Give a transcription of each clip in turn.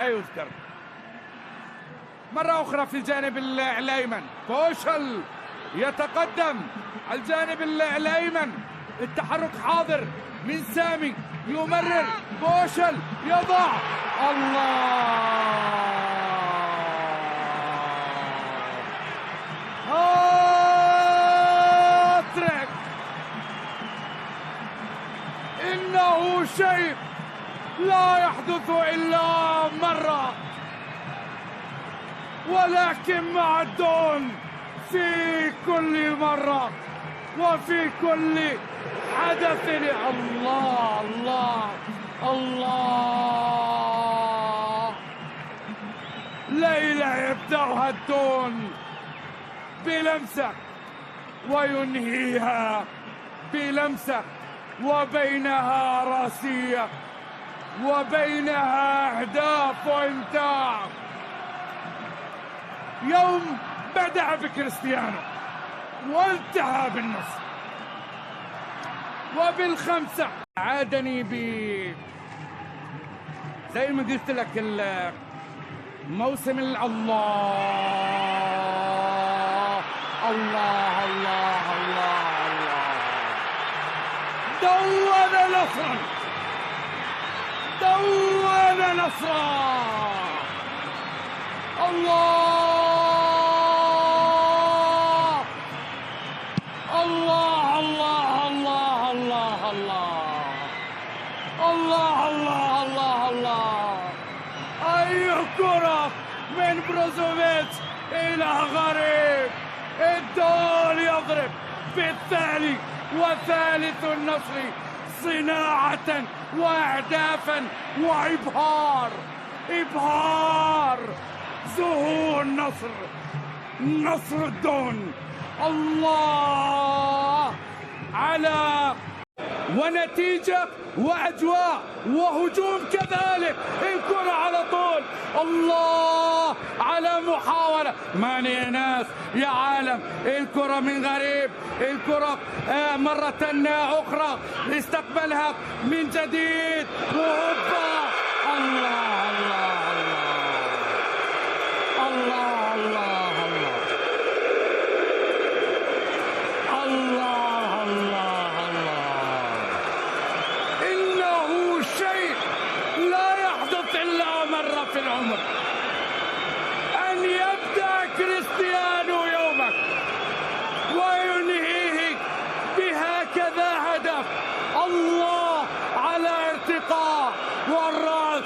يذكر مرة أخرى في الجانب الأيمن. بوشل يتقدم الجانب الأيمن، التحرك حاضر من سامي، يمرر بوشل يضع الله. هاتريك، إنه شيء لا يحدث إلا مرة، ولكن مع الدون في كل مرة وفي كل حدث. الله الله الله، ليلى يبدأها الدون بلمسة وينهيها بلمسة، وبينها راسية وبينها أهداف وإمتاع. يوم بدأ بكريستيانو وانتهى بالنصر وبالخمسة. عادني زي ما قلت لك الموسم الله الله الله الله الله، دون نصرا، دون نصرا. الله الله الله الله الله الله الله الله الله الله. أي كرة من بروزوفيتش إلى غريب، الدول يضرب بالثاني وثالث النصر صناعة وأهدافا وإبهار، إبهار، ظهور نصر، نصر الدون. الله على ونتيجة وأجواء وهجوم كذلك، الكرة على طول. الله على محاولة، ماني يا ناس يا عالم، الكرة من غريب، الكرة مرة أخرى استقبلها من جديد، وهوبا. الله الله الله الله الله الله الله. إنه شيء لا يحدث إلا مرة في العمر، أن يبدأ كريستيانو يومك وينهيه بهكذا هدف. الله على ارتقاء والرأس.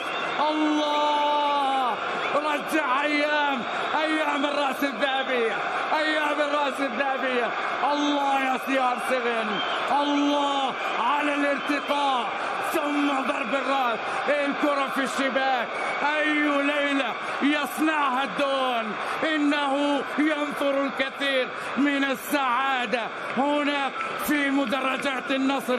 الله رجع أيام الرأس الذهبية، أيام الرأس الذهبية. الله يا CR7، الله على الارتقاء ثم ضرب الرأس، الكرة في الشباك. أي ليلة يصنعها الدون، إنه ينثر الكثير من السعادة هنا في مدرجات النصر.